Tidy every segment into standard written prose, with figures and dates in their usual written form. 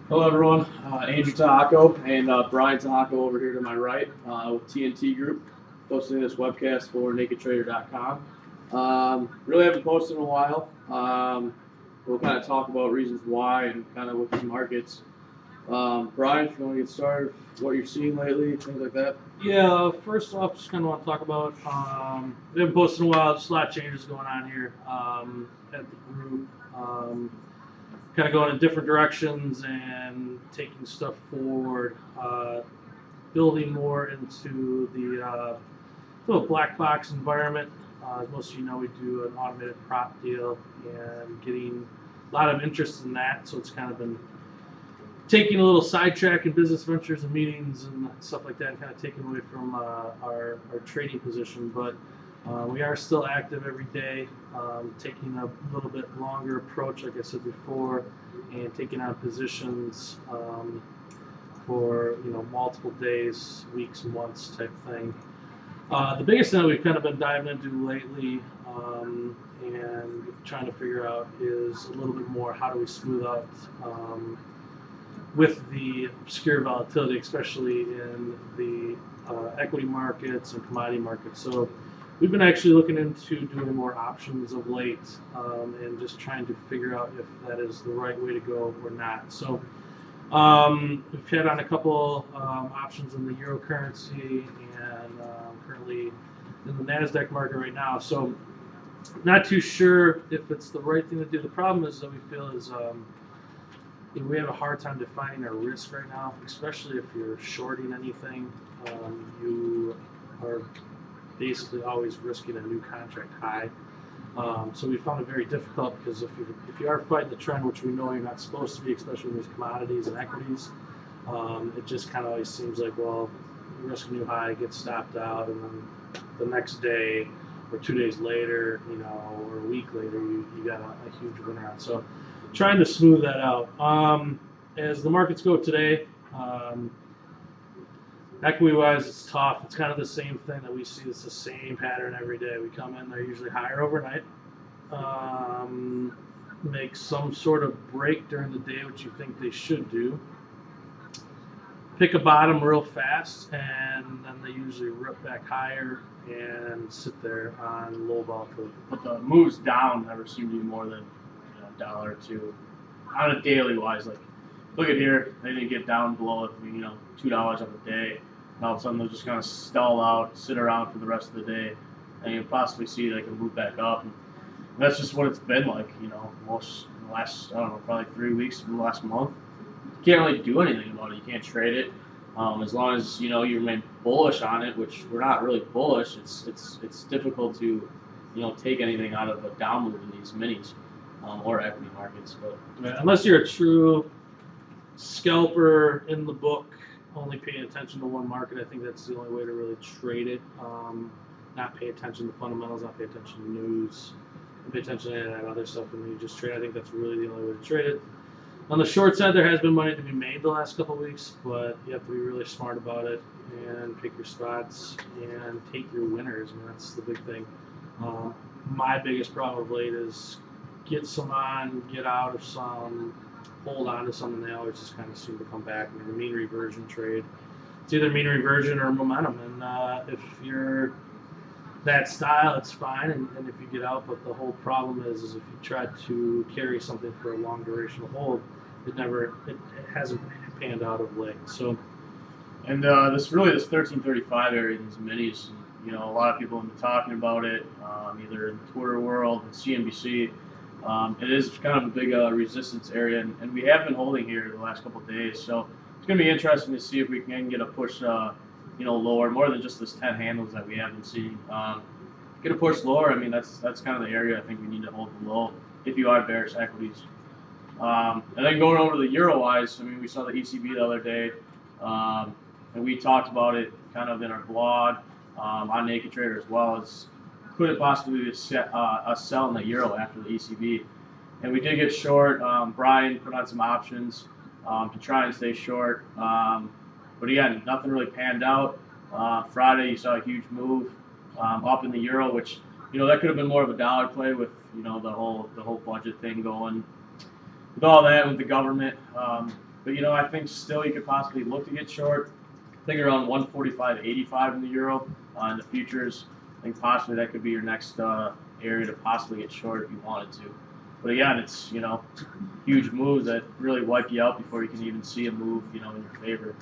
Hello, everyone. Andrew Tahoe and Brian Tahoe over here to my right with TnT Group, posting this webcast for NakedTrader.com. Really haven't posted in a while. We'll kind of talk about reasons why and kind of with these markets. Brian, if you want to get started, what you're seeing lately, things like that. Yeah, first off, just kind of want to talk about, we haven't posted in a while, just a lot of changes going on here at the group. Kind of going in different directions and taking stuff forward, building more into the sort of black box environment. As most of you know, we do an automated prop deal and getting a lot of interest in that, so it's kind of been taking a little sidetrack in business ventures and meetings and stuff like that, and kind of taking away from our trading position. But we are still active every day, taking a little bit longer approach, like I said before, and taking on positions for multiple days, weeks, months type thing. The biggest thing that we've kind of been diving into lately and trying to figure out is a little bit more how do we smooth out with the obscure volatility, especially in the equity markets and commodity markets. So we've been actually looking into doing more options of late and just trying to figure out if that is the right way to go or not. So we've had on a couple options in the euro currency and currently in the NASDAQ market right now. So not too sure if it's the right thing to do. The problem is that we feel is we have a hard time defining our risk right now, especially if you're shorting anything. You are basically always risking a new contract high. So we found it very difficult because if you are fighting the trend, which we know you're not supposed to be, especially in these commodities and equities, it just kind of always seems like, well, you risk a new high, get stopped out, and then the next day or 2 days later, or a week later, you got a huge winner on. So trying to smooth that out. As the markets go today, equity-wise, it's tough. It's kind of the same thing that we see. It's the same pattern every day. We come in, they're usually higher overnight, make some sort of break during the day, which you think they should do, pick a bottom real fast, and then they usually rip back higher and sit there on low volatility. But the moves down never seem to be more than a dollar or two on a daily wise. Like, look at here, they didn't get down below $2 on the day. And all of a sudden they'll just kind of stall out, sit around for the rest of the day, and you possibly see they can move back up. And that's just what it's been like, most in the last, I don't know, probably 3 weeks of the last month. You can't really do anything about it. You can't trade it. As long as you remain bullish on it, which we're not really bullish, it's difficult to take anything out of a down move in these minis or equity markets. But unless you're a true scalper in the book, only paying attention to one market, I think that's the only way to really trade it. Not pay attention to fundamentals, not pay attention to news, not pay attention to any of that other stuff, and you just trade. I think that's really the only way to trade it. On the short side, there has been money to be made the last couple of weeks, but you have to be really smart about it and pick your spots and take your winners. I mean, that's the big thing. My biggest problem of late is get some on, get out of some, hold on to some, and they always just kind of seem to come back. I mean, the mean reversion trade, it's either mean reversion or momentum, and if you're that style, it's fine, and if you get out, but the whole problem is if you try to carry something for a long duration hold, it hasn't panned out of late. So, and this 1335 area in these minis, a lot of people have been talking about it, either in the Twitter world and CNBC. It is kind of a big resistance area, and we have been holding here the last couple of days. So it's going to be interesting to see if we can get a push, lower, more than just this 10 handles that we have been seeing. Get a push lower. I mean, that's kind of the area I think we need to hold below if you are bearish equities. And then going over to the euro-wise, I mean, we saw the ECB the other day, and we talked about it kind of in our blog on Naked Trader as well as could it possibly be a sell in the euro after the ECB? And we did get short. Brian put on some options to try and stay short. But again, nothing really panned out. Friday, you saw a huge move up in the euro, which that could have been more of a dollar play with the whole budget thing going. With all that, with the government, But I think still you could possibly look to get short. I think around 145.85 in the euro in the futures. I think possibly that could be your next area to possibly get short if you wanted to. But again, it's huge moves that really wipe you out before you can even see a move in your favor.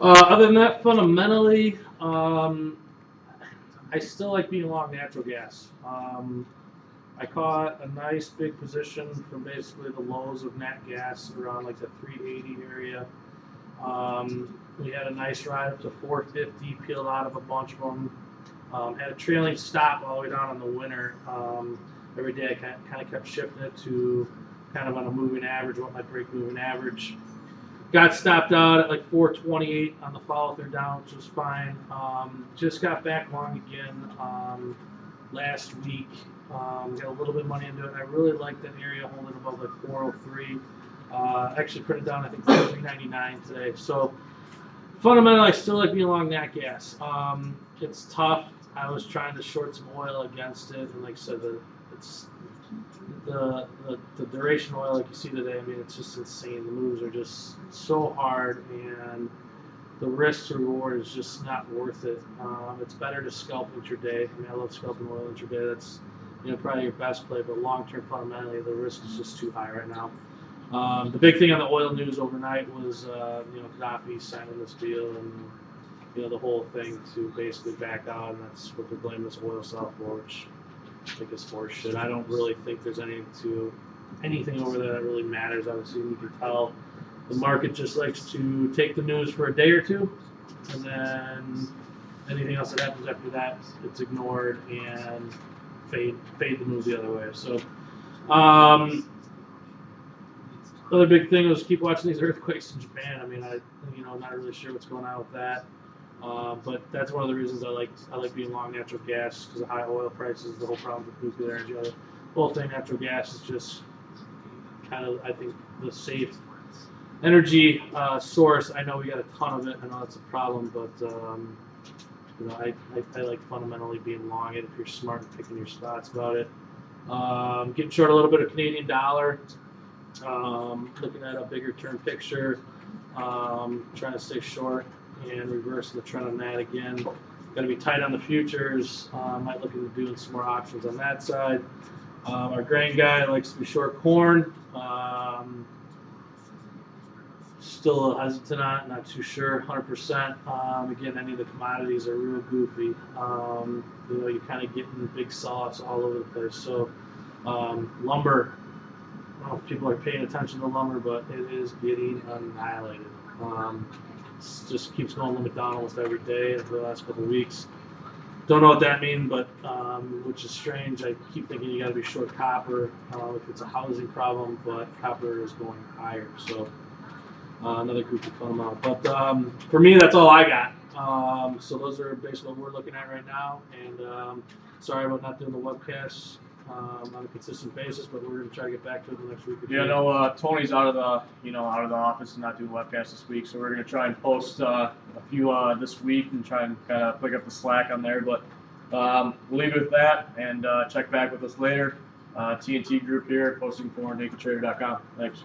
Other than that, fundamentally, I still like being long natural gas. I caught a nice big position from basically the lows of nat gas around like the 380 area. We had a nice ride up to 450, peeled out of a bunch of them. Had a trailing stop all the way down on the winter. Every day I kind of kept shifting it to kind of on a moving average, what my break moving average. Got stopped out at like 428 on the follow through down, which was fine. Just got back long again last week. Got a little bit of money into it. I really like that area holding above like 403. Actually printed down I think 399 today. So fundamentally, I still like being long nat gas. It's tough. I was trying to short some oil against it, and like I said, the duration oil like you see today. I mean, it's just insane. The moves are just so hard, and the risk to reward is just not worth it. It's better to scalp intraday. I mean, I love scalping oil intraday. That's probably your best play, but long-term fundamentally, the risk is just too high right now. The big thing on the oil news overnight was Gaddafi signing this deal and the whole thing to basically back out, and that's what they're blaming this oil sell for, which I think is horseshit. I don't really think there's anything over there that really matters. Obviously, you can tell the market just likes to take the news for a day or two, and then anything else that happens after that, it's ignored and fade the move the other way. So, other big thing was keep watching these earthquakes in Japan. I mean, not really sure what's going on with that. But that's one of the reasons I like being long natural gas, because of high oil prices, the whole problem with nuclear energy. The whole thing, natural gas is just kind of, I think, the safe energy source. I know we got a ton of it. I know that's a problem, but I like fundamentally being long it if you're smart and picking your spots about it. Getting short a little bit of Canadian dollar. Looking at a bigger term picture. Trying to stay short and reversing the trend on that again. Going to be tight on the futures. Might look into doing some more options on that side. Our grain guy likes to be short corn. Still hesitant on it, not too sure, 100%. Again, any of the commodities are real goofy. You're kind of getting big sell-offs all over the place. So lumber, I don't know if people are paying attention to lumber, but it is getting annihilated. Just keeps going a little bit down almost every day for the last couple of weeks. Don't know what that means, but which is strange. I keep thinking you got to be short copper if it's a housing problem, but copper is going higher. So another group to come out. But for me, that's all I got. So those are basically what we're looking at right now. And sorry about not doing the webcasts on a consistent basis, but we're going to try to get back to it the next week or two. Yeah, no, Tony's out of the office and not doing webcasts this week, so we're going to try and post a few this week and try and kind of pick up the slack on there. But we'll leave it with that and check back with us later. TnT Group here, posting for nakedtrader.com. Thanks.